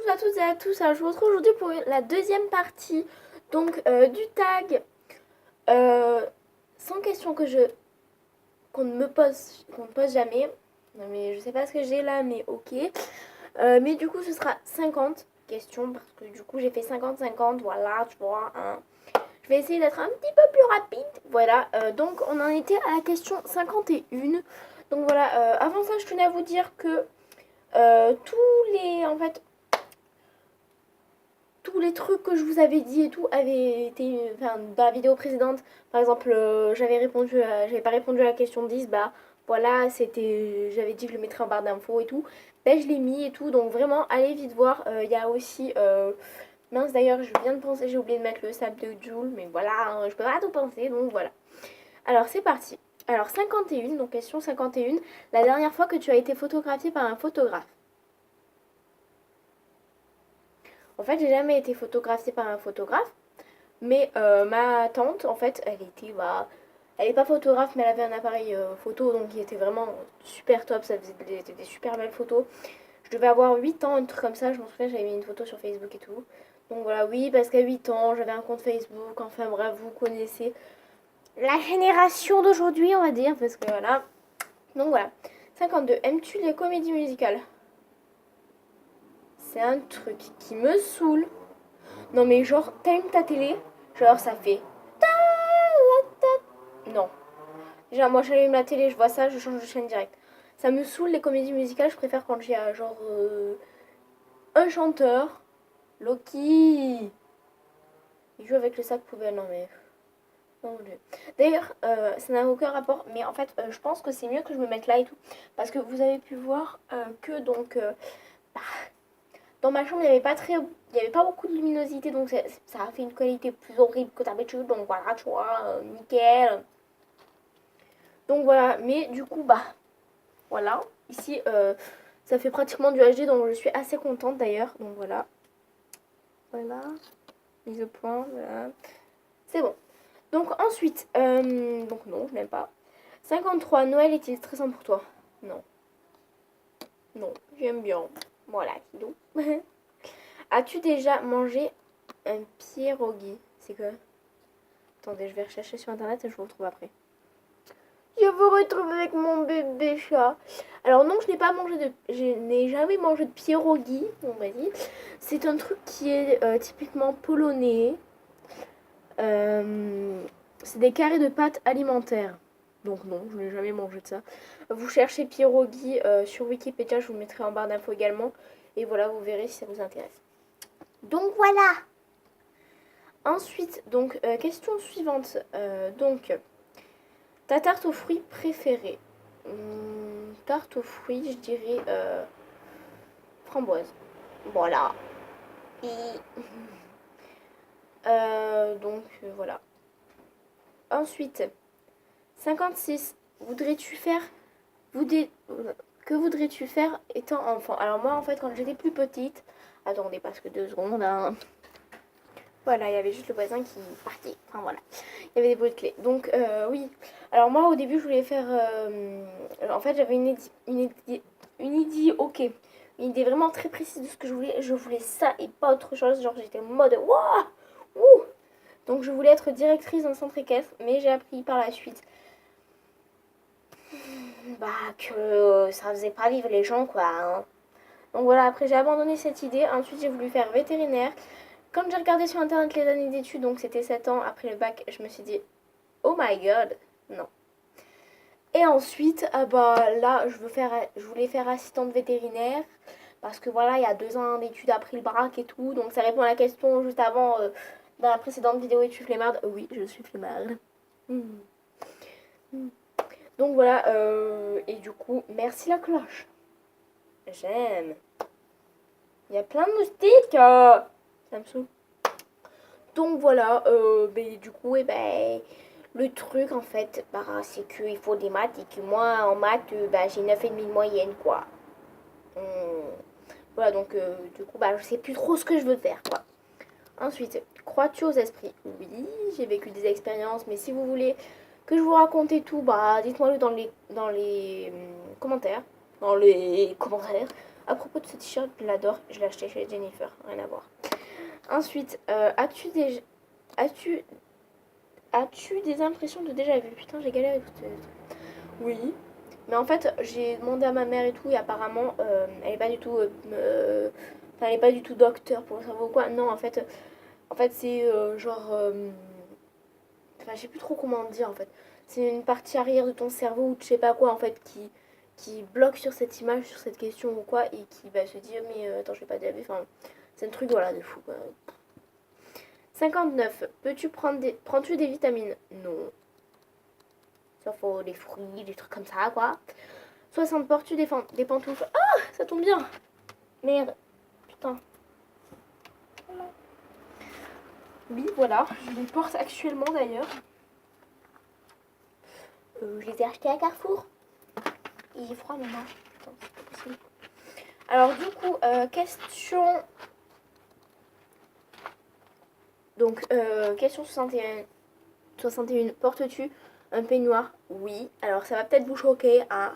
à toutes et à tous, alors je vous retrouve aujourd'hui pour la deuxième partie donc du tag 100 questions qu'on ne pose jamais. Non mais je sais pas ce que j'ai là mais ok. Mais du coup ce sera 50 questions parce que du coup j'ai fait 50-50, voilà tu vois. Hein. Je vais essayer d'être un petit peu plus rapide. Voilà, donc on en était à la question 51. Donc voilà, avant ça je tenais à vous dire que tous les trucs que je vous avais dit et tout avaient été enfin, dans la vidéo précédente. Par exemple, j'avais pas répondu à la question 10, bah voilà, j'avais dit que je le mettrais en barre d'infos et tout. Ben je l'ai mis et tout, donc vraiment allez vite voir. Il y a aussi mince d'ailleurs, je viens de penser, j'ai oublié de mettre le sable de Joule, mais voilà, hein, je peux pas tout penser, donc voilà. Alors c'est parti. Alors 51, donc question 51, la dernière fois que tu as été photographiée par un photographe. En fait, j'ai jamais été photographiée par un photographe, mais ma tante, en fait, elle est pas photographe, mais elle avait un appareil photo, donc il était vraiment super top, ça faisait des super belles photos. Je devais avoir 8 ans, un truc comme ça, je m'en souviens, j'avais mis une photo sur Facebook et tout. Donc voilà, oui, parce qu'à 8 ans, j'avais un compte Facebook, enfin bref, vous connaissez la génération d'aujourd'hui, on va dire, parce que voilà. Donc voilà. 52. Aimes-tu les comédies musicales? C'est un truc qui me saoule. Non mais genre, t'allumes ta télé, genre ça fait... Non. Déjà, moi j'allume la télé, je vois ça, je change de chaîne direct. Ça me saoule les comédies musicales, je préfère quand j'ai genre un chanteur. Loki. Il joue avec le sac poubelle, non mais... Non, d'ailleurs, ça n'a aucun rapport, mais en fait, je pense que c'est mieux que je me mette là et tout. Parce que vous avez pu voir que donc... bah, dans ma chambre, il y avait pas beaucoup de luminosité, donc ça a fait une qualité plus horrible que d'habitude. Donc voilà, tu vois, nickel. Donc voilà, mais du coup, bah, voilà. Ici, ça fait pratiquement du HD, donc je suis assez contente d'ailleurs. Donc voilà. Voilà. Mise au point, voilà. C'est bon. Donc ensuite, donc non, je n'aime pas. 53, Noël est-il stressant pour toi? Non. Non, j'aime bien. Voilà, kilo. As-tu déjà mangé un pierogi? C'est quoi? Attendez, je vais rechercher sur internet et je vous retrouve après. Je vous retrouve avec mon bébé chat. Alors non, je n'ai jamais mangé de pierogi, on m'a dit. C'est un truc qui est typiquement polonais. C'est des carrés de pâtes alimentaires. Donc non, je n'ai jamais mangé de ça. Vous cherchez pierogi sur Wikipédia, je vous le mettrai en barre d'infos également. Et voilà, vous verrez si ça vous intéresse. Donc voilà. Ensuite, donc, question suivante. Ta tarte aux fruits préférée? Tarte aux fruits, je dirais framboise. Voilà. Et... voilà. Ensuite, 56. Voudrais-tu faire... Voudrais... Que voudrais-tu faire étant enfant? Alors moi, en fait, quand j'étais plus petite... Attendez, parce que 2 secondes, hein. Voilà, il y avait juste le voisin qui partait. Enfin voilà, il y avait des bruits de clés. Donc oui. Alors moi au début je voulais faire... en fait j'avais une idée, ok. Une idée vraiment très précise de ce que je voulais. Je voulais ça et pas autre chose. Genre j'étais en mode waouh ouh. Donc je voulais être directrice d'un centre équestre. Mais j'ai appris par la suite bah que ça faisait pas vivre les gens quoi. Hein. Donc voilà, après j'ai abandonné cette idée. Ensuite j'ai voulu faire vétérinaire. Quand j'ai regardé sur internet les années d'études, donc c'était 7 ans après le bac, je me suis dit, oh my god, non. Et ensuite, bah là, je voulais faire assistante vétérinaire, parce que voilà, il y a 2 ans d'études après le bac et tout, donc ça répond à la question juste avant, dans la précédente vidéo, es-tu flemmarde? Oui, je suis flemmarde. Mmh. Mmh. Donc voilà, et du coup, merci la cloche. J'aime. Il y a plein de moustiques. Ça me saoule. Donc voilà, du coup, le truc en fait, c'est qu'il faut des maths et que moi en maths, j'ai 9,5 de moyenne quoi. Hum, Voilà, donc du coup, je sais plus trop ce que je veux faire quoi. Ensuite, crois-tu aux esprits? Oui, j'ai vécu des expériences, mais si vous voulez que je vous raconte tout, dites-moi le dans les commentaires. Dans les commentaires. À propos de ce t-shirt, je l'adore. Je l'ai acheté chez Jennifer. Rien à voir. Ensuite, as-tu des impressions de déjà vu? Putain, j'ai galéré. Oui. Mais en fait, j'ai demandé à ma mère et tout, et apparemment, elle est pas du tout, enfin, elle est pas du tout docteur pour le cerveau ou quoi. Non, en fait, c'est genre, enfin, je sais plus trop comment dire en fait. C'est une partie arrière de ton cerveau ou je sais pas quoi en fait qui bloque sur cette image, sur cette question ou quoi, et qui va se dire mais attends, je vais pas bien vu. Enfin, c'est un truc voilà de fou quoi. 59. Prends-tu des vitamines? Non. Sauf les fruits, des trucs comme ça, quoi. 60. Portes-tu des pantoufles? Ah, ça tombe bien. Merde. Putain. Oui, voilà. Je les porte actuellement, d'ailleurs. Je les ai achetés à Carrefour. Il est froid, maintenant. Putain, c'est pas possible. Alors, du coup, question... Donc, question 61. 61. Portes-tu un peignoir? Oui. Alors, ça va peut-être vous choquer, hein.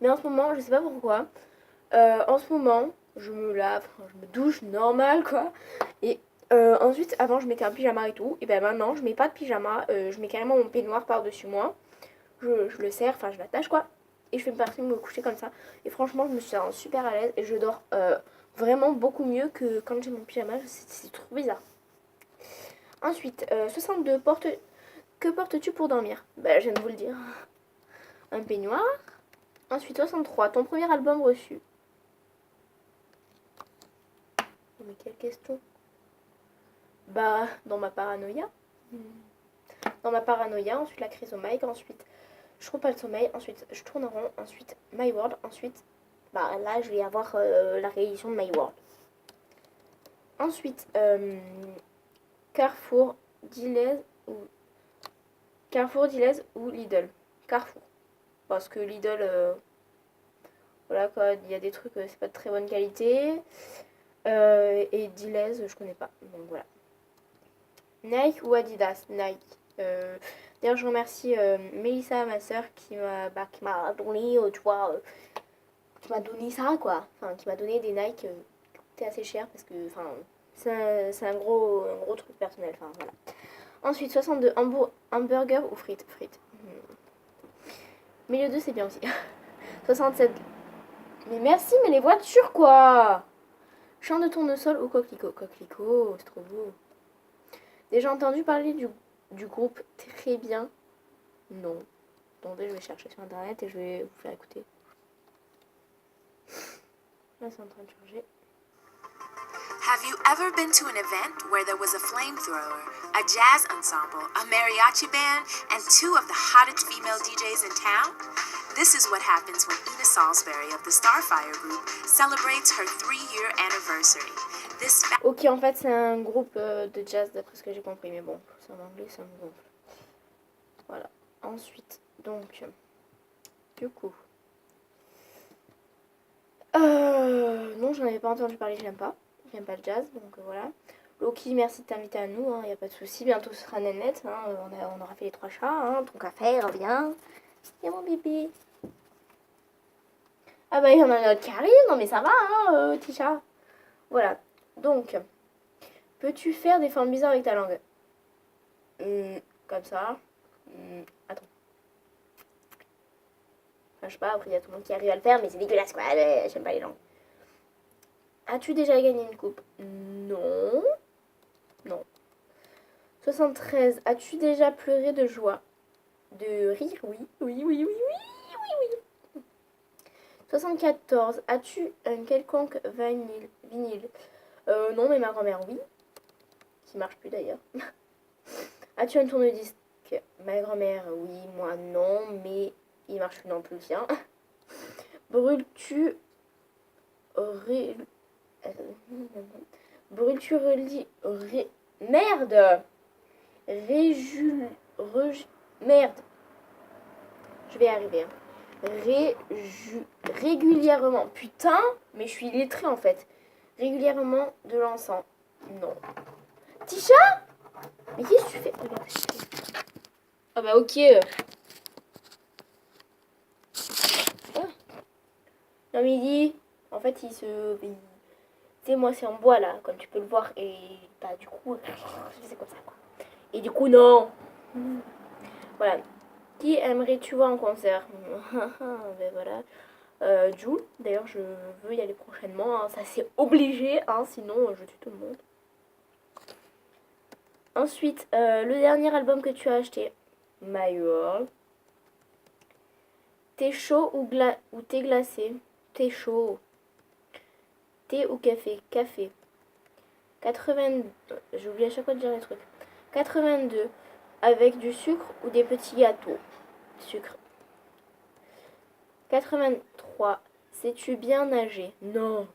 Mais en ce moment, je sais pas pourquoi. En ce moment, je me lave, je me douche normal, quoi. Et ensuite, avant, je mettais un pyjama et tout. Et ben maintenant, je mets pas de pyjama. Je mets carrément mon peignoir par-dessus moi. Je le serre, enfin, je l'attache, quoi. Et je fais partie de me coucher comme ça. Et franchement, je me sens super à l'aise. Et je dors vraiment beaucoup mieux que quand j'ai mon pyjama. C'est trop bizarre. Ensuite, 62. Que portes-tu pour dormir? Bah, je viens de vous le dire. Un peignoir. Ensuite, 63. Ton premier album reçu. Mais quelle question? Bah, dans ma paranoïa. Dans ma paranoïa, ensuite la crise au mic, ensuite je trouve pas le sommeil, ensuite je tourne en rond, ensuite My World, ensuite bah là je vais avoir la réédition de My World. Ensuite Carrefour, Dilez ou Lidl. Carrefour. Parce que Lidl, voilà quoi, il y a des trucs, c'est pas de très bonne qualité. Et Dilez, je connais pas. Donc voilà. Nike ou Adidas? Nike. D'ailleurs, je remercie Mélissa, ma soeur, qui m'a donné, tu vois, qui m'a donné ça, quoi. Enfin, qui m'a donné des Nike qui coûtaient assez cher parce que, enfin, c'est un gros truc personnel. Enfin, voilà. Ensuite, 62, hamburger ou frites? Frites. Milieu 2, c'est bien aussi. 67. Mais merci, mais les voitures, quoi! Champ de tournesol ou coquelicot? Coquelicot, c'est trop beau. Déjà entendu parler du groupe Très Bien? Non. Attendez, je vais chercher sur internet et je vais vous faire écouter. Là, c'est en train de charger. Have you ever been to an event where there was a flamethrower, a jazz ensemble, a mariachi band, and two of the hottest female DJs in town? This is what happens when Ina Salisbury of the Starfire Group celebrates her 3-year anniversary. Ok, en fait, c'est un groupe de jazz, d'après ce que j'ai compris, mais bon, c'est en anglais, ça me gonfle. Voilà. Ensuite, donc, du coup... non, j'en avais pas entendu parler, j'aime pas le jazz, donc voilà. Loki, merci de t'inviter à nous, y a pas de souci. Bientôt ce sera Nénette, on aura fait les 3 chats, ton café, reviens. Et mon bébé. Ah bah il y en a un autre qui arrive, non mais ça va, petit chat. Voilà, donc, peux-tu faire des formes bizarres avec ta langue? Comme ça. Attends. Enfin, je sais pas, après il y a tout le monde qui arrive à le faire, mais c'est dégueulasse quoi, j'aime pas les langues. As-tu déjà gagné une coupe? Non. Non. 73. As-tu déjà pleuré de joie? De rire? Oui. Oui, oui, oui, oui, oui, oui. 74. As-tu un quelconque vinyle? Non, mais ma grand-mère, oui. Qui marche plus d'ailleurs. As-tu un tourne-disque? Ma grand-mère, oui. Moi, non, mais il marche plus non plus, tiens. Brûles-tu... Merde! Merde! Je vais y arriver. Régulièrement. Putain, mais je suis lettrée en fait. Régulièrement de l'encens. Non. Tisha? Mais qu'est-ce que tu fais? Regarde, ah bah ok. Non, Midi. En fait, tu sais, moi, c'est en bois, là, comme tu peux le voir. Et bah, du coup, c'est comme ça, quoi. Et du coup, non. Voilà. Qui aimerais-tu voir en concert? Ben voilà. Jul, d'ailleurs, je veux y aller prochainement. Hein. Ça, c'est obligé, hein, sinon, je tue tout le monde. Ensuite, le dernier album que tu as acheté, My World. Thé chaud ou thé glacé? Thé chaud. Thé ou café? Café. 80... J'oublie à chaque fois de dire les trucs. 82. Avec du sucre ou des petits gâteaux? Sucre. 83. Sais-tu bien nager? Non.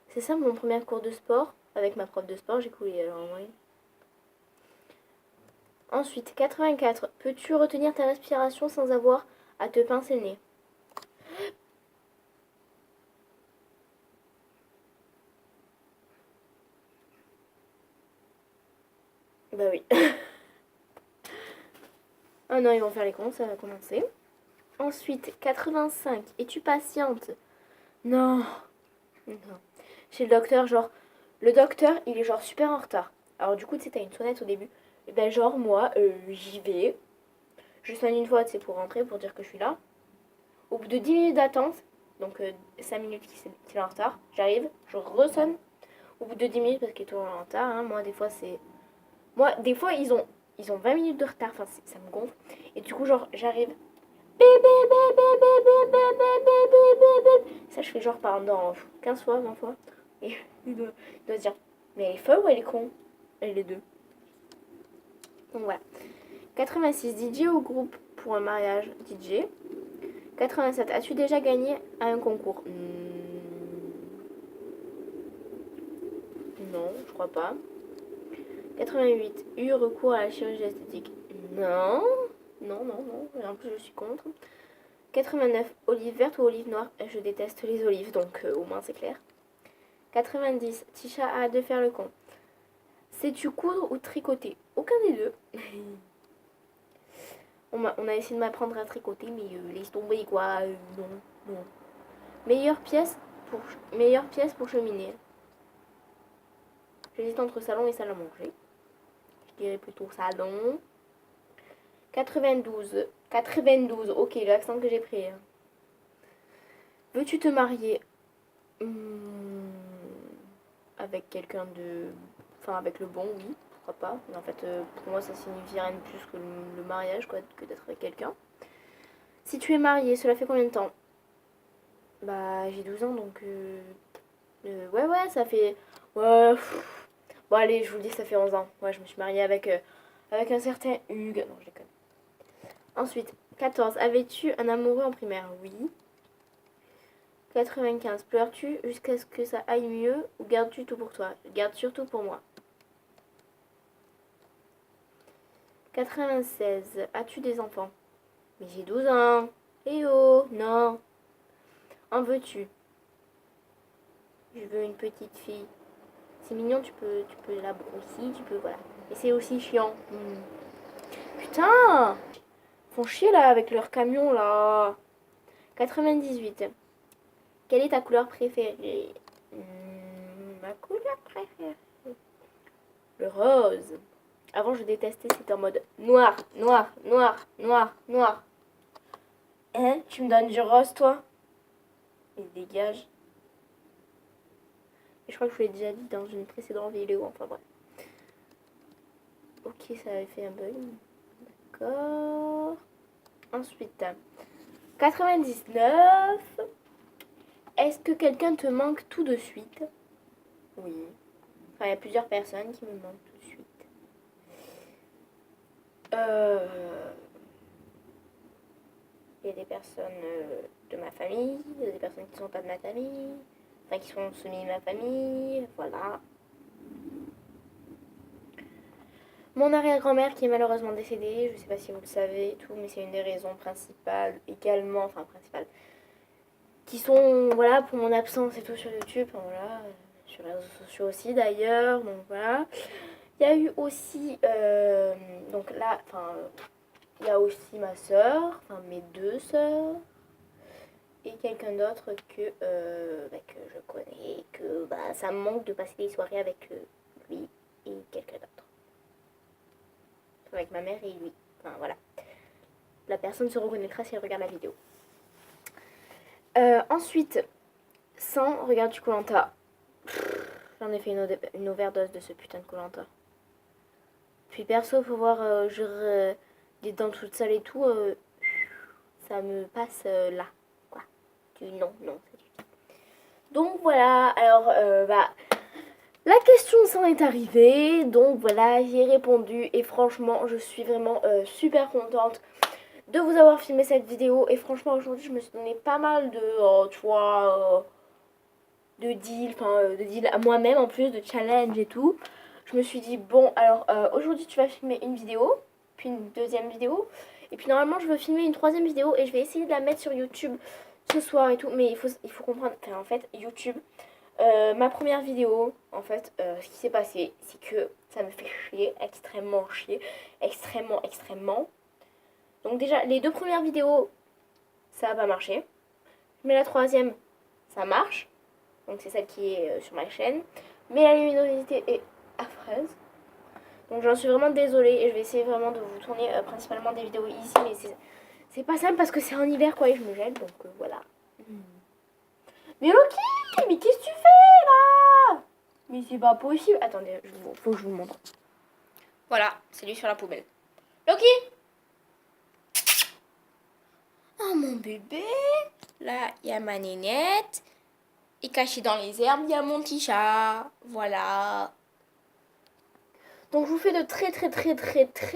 C'est ça mon premier cours de sport. Avec ma prof de sport, j'ai coulé alors oui. Ensuite, 84. Peux-tu retenir ta respiration sans avoir à te pincer le nez? Bah oui. Oh non, ils vont faire les cons, ça va commencer. Ensuite, 85. Es-tu patiente? Non. Non. Chez le docteur, genre, le docteur, il est genre super en retard. Alors du coup, tu sais, t'as une sonnette au début. Et ben genre, moi, j'y vais. Je sonne une fois, tu sais, pour rentrer, pour dire que je suis là. Au bout de 10 minutes d'attente, donc 5 minutes qu'il est en retard, j'arrive, je ressonne. Au bout de 10 minutes, parce qu'il est toujours en retard, hein, moi, des fois, c'est... Moi, des fois, ils ont 20 minutes de retard, enfin, ça me gonfle. Et du coup, genre, j'arrive... Ça, je fais genre pendant 15 fois, 20 fois. Et il doit se dire, mais elle est folle ou elle est con? Elle est les deux. Donc voilà. 86, DJ ou groupe pour un mariage? DJ. 87, as-tu déjà gagné à un concours? Non, je crois pas. 88, eu recours à la chirurgie esthétique? Non. Non, non, non. Et en plus, je suis contre. 89, olive verte ou olive noire? Je déteste les olives, donc au moins c'est clair. 90, Tisha a hâte de faire le con. Sais-tu coudre ou tricoter? Aucun des deux. On a essayé de m'apprendre à tricoter, mais laisse tomber quoi. Non, non. Meilleure pièce pour cheminer. J'hésite entre salon et salle à manger. Je dirais plutôt salon. 92. 92, ok, l'accent que j'ai pris. Veux-tu te marier avec quelqu'un de... Enfin, avec le bon, oui, pourquoi pas. Mais en fait, pour moi, ça signifie rien de plus que le mariage, quoi, que d'être avec quelqu'un. Si tu es marié, cela fait combien de temps? Bah, j'ai 12 ans, donc... ouais, ça fait... Ouais, bon, allez, je vous le dis, ça fait 11 ans. Ouais, je me suis mariée avec un certain Hugues. Non, je déconne. Ensuite, 14. Avais-tu un amoureux en primaire? Oui. 95. Pleures-tu jusqu'à ce que ça aille mieux ou gardes-tu tout pour toi? Je garde surtout pour moi. 96. As-tu des enfants? Mais j'ai 12 ans. Eh oh, non. En veux-tu? Je veux une petite fille. C'est mignon, tu peux la aussi, tu peux, voilà. Et c'est aussi chiant. Putain! Ils font chier là avec leur camion là. 98. Quelle est ta couleur préférée? Ma couleur préférée? Le rose. Avant, je détestais, c'était en mode noir, noir, noir, noir, noir. Hein? Tu me donnes du rose, toi? Il dégage. Et je crois que je vous l'ai déjà dit dans une précédente vidéo, enfin bref. Ok, ça avait fait un bug. D'accord. Ensuite, 99. Est-ce que quelqu'un te manque tout de suite? Oui. Enfin, il y a plusieurs personnes qui me manquent tout de suite. Il y a des personnes de ma famille, il y a des personnes qui ne sont pas de ma famille, enfin qui sont semi ma famille, voilà. Mon arrière-grand-mère qui est malheureusement décédée, je ne sais pas si vous le savez et tout, mais c'est une des raisons principales également, enfin principales, qui sont, voilà, pour mon absence et tout sur YouTube, enfin, voilà, sur les réseaux sociaux aussi d'ailleurs, donc voilà. Il y a eu aussi, donc là, enfin, il y a aussi ma soeur, enfin mes deux sœurs. et quelqu'un d'autre que je connais, que ça me manque de passer des soirées avec lui et quelqu'un d'autre. Avec ma mère et lui. Enfin voilà. La personne se reconnaîtra si elle regarde la vidéo. Ensuite, sans regarde du koh. J'en ai fait une overdose de ce putain de koh. Puis perso, faut voir, des dents toutes sales et tout, ça me passe là, quoi. Non, c'est du tout. Donc voilà, alors, la question s'en est arrivée, donc voilà, j'y ai répondu et franchement, je suis vraiment super contente de vous avoir filmé cette vidéo. Et franchement, aujourd'hui, je me suis donné pas mal de deals à moi-même en plus, de challenge et tout. Je me suis dit, bon, alors aujourd'hui, tu vas filmer une vidéo, puis une deuxième vidéo. Et puis normalement, je veux filmer une troisième vidéo et je vais essayer de la mettre sur YouTube ce soir et tout. Mais il faut comprendre, enfin, en fait, YouTube, ma première vidéo, en fait, ce qui s'est passé, c'est que ça me fait chier, extrêmement chier, extrêmement. Donc déjà, les deux premières vidéos, ça n'a pas marché. Mais la troisième, ça marche. Donc c'est celle qui est sur ma chaîne. Mais la luminosité est affreuse. Donc j'en suis vraiment désolée et je vais essayer vraiment de vous tourner principalement des vidéos ici. Mais c'est pas simple parce que c'est en hiver quoi et je me gèle. Donc voilà. Mais Loki, mais qu'est-ce que tu fais là? Mais c'est pas possible. Attendez, faut que je vous montre. Voilà, c'est lui sur la poubelle. Loki! Oh mon bébé. Là, il y a ma nénette. Et caché dans les herbes, il y a mon petit chat. Voilà. Donc je vous fais de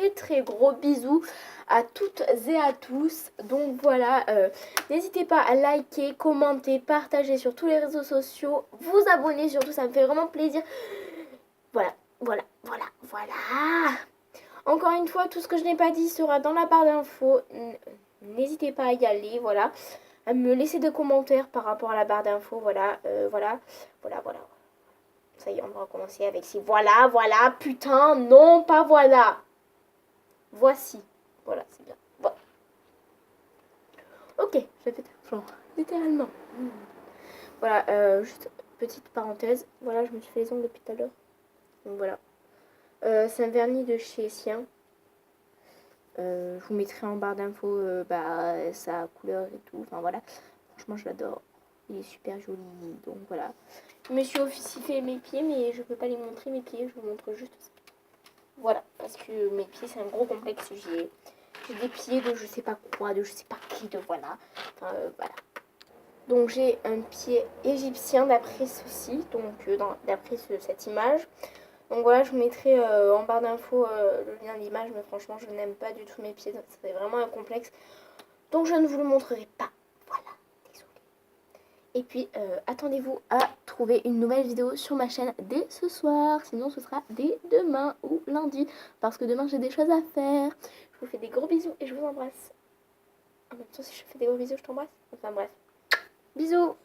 très gros bisous à toutes et à tous. Donc voilà, n'hésitez pas à liker, commenter, partager sur tous les réseaux sociaux, vous abonner surtout, ça me fait vraiment plaisir. Voilà. Encore une fois, tout ce que je n'ai pas dit sera dans la barre d'infos. N'hésitez pas à y aller, voilà. À me laisser des commentaires par rapport à la barre d'infos, voilà. Ça y est, on va recommencer avec si. Voilà, putain, non, pas voilà. Voici. Voilà, c'est bien. Voilà. Ok, je l'ai fait genre, littéralement. Voilà, juste petite parenthèse. Voilà, je me suis fait les ongles depuis tout à l'heure. Donc voilà. C'est un vernis de chez Sien. Je vous mettrai en barre d'infos sa couleur et tout. Enfin voilà. Franchement, je l'adore. Il est super joli. Donc voilà. Je me suis aussi fait mes pieds, mais je peux pas les montrer mes pieds. Je vous montre juste ça. Voilà. Parce que mes pieds, c'est un gros complexe. J'ai des pieds de je sais pas quoi, de je sais pas qui, de voilà. Enfin, voilà. Donc j'ai un pied égyptien d'après ceci. Donc d'après cette image. Donc voilà, je vous mettrai en barre d'infos le lien d'image, mais franchement, je n'aime pas du tout mes pieds. C'est vraiment un complexe. Donc je ne vous le montrerai pas. Voilà, désolée. Et puis, attendez-vous à trouver une nouvelle vidéo sur ma chaîne dès ce soir. Sinon, ce sera dès demain ou lundi. Parce que demain, j'ai des choses à faire. Je vous fais des gros bisous et je vous embrasse. En même temps, si je fais des gros bisous, je t'embrasse. Enfin bref. Bisous!